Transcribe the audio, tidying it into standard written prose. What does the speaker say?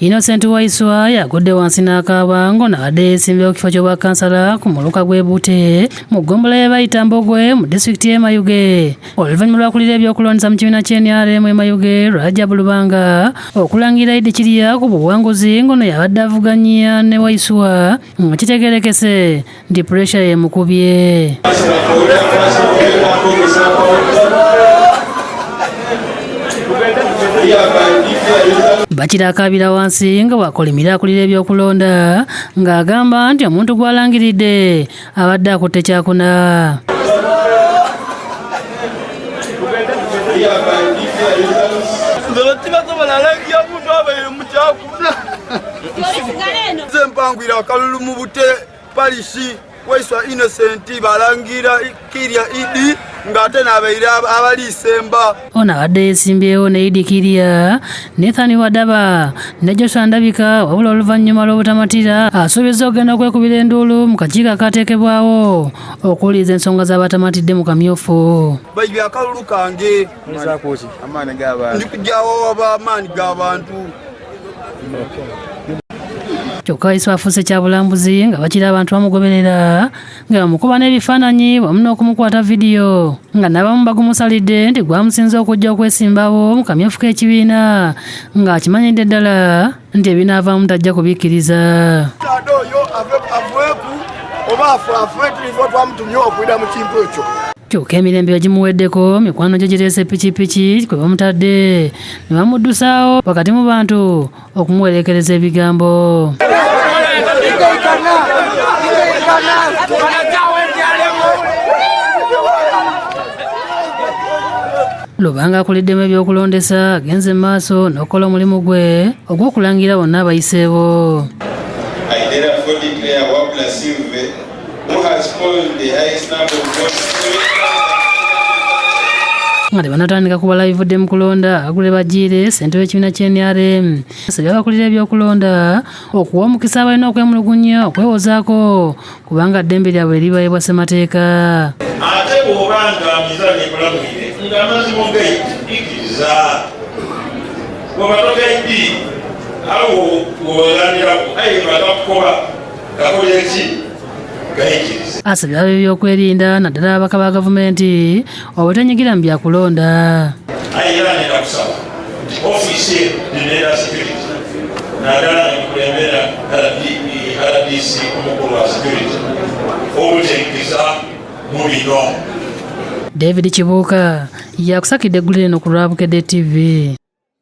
Innocent Waiswa yagudde wansi n'akaaba ng'onabadde yeesimbyewo kifo ky'obwakansala ku muluka gw'e Bute mu ggombolola ye bayita Mbogwe mu disitulikiti y'e Mayuge. Oluvannyuma lw'akulira ebyokulondesa mu kibiina ky'NRM e Mayuge Rajab Lubanga okulangira Eid Kirya ku buwanguzi ng'ono yabadde avuganya ne Waiswa nga kitegeerekese nti pressure yemukubye. Bakiraakaabira wansi nga bwakolimira akulira ebyokulonda ng'agamba nti omuntu gw'alangiridde abadde akutte kyakuna. Nze mpangwira akalulu mu Bute Parish Waiswa Innocent balangira Kirya Eid ng'ate n'abaire abaliisemba. Ono abadde yeesimbyewo ne Eid Kirya, Nathan Wadaba ne Joshua Ndabika wabula oluvannyuma lw'obutamatira asuubiza okugenda okwekubira enduulu mu kakiiko akaateekebwawo okuwuliriza ensonga z'abatamatidde mu kamyufu. Bayibi akalulu kange ndi kujjawo amaanyi g'abantu. Kyokka Waiswa afuuse kyabulambuzi nga bakira abantu bamugoberera nga bamukuba n'ebifaananyi wamu n'okumukwata vidiyo nga n'abamu bagumusalidde nti gwamusinza okujja okwesimbawo mu kamyufu k'ekibiina ng'akimanyidde ddala nti ebinaavaamu tajja kubikkiriza. Oyo aveeku oba afe tuliva twamutumye okuyita mu kintu ekyo. Kyokka emirembe yagimuweddeko mikwano gye gireese pikipiki kwe bamutadde ne bamuddusaawo wakati mu bantu okumuwerekereza ebigambo. Lubanga akuliddemu ebyokulondesa agenze mu maaso n'okukola omulimu gwe ogw'okulangira bonna abayiseewo. Nga tebanatandika kubalabivudde mu kulonda Agule Bagiire ssente w'ekibiina ky'NRM asabye abakulira ebyokulonda okuwa omukisa abalina okwemulugunya okwewozaako kubanga ddembe lyabwe libaayibwa ssemateeka. Ate bw'obanga mizaani ekulamwire ng'amazima gayikiriza bw'obatoka Eid awo bw'olandirako aye bagakukoba gakola eki gayikiriza. Asabye ab'ebyokwerinda naddala ababaka ba gavumenti obutenyigira mu byakulonda. Aye era nenda kusaba nti ofiisi neneera security naddala nekulembera RDC omukulu wa security obutenyigiza mu bino. David Kibuuka yakusakidde eggulu lino ku Lwabukedde TV.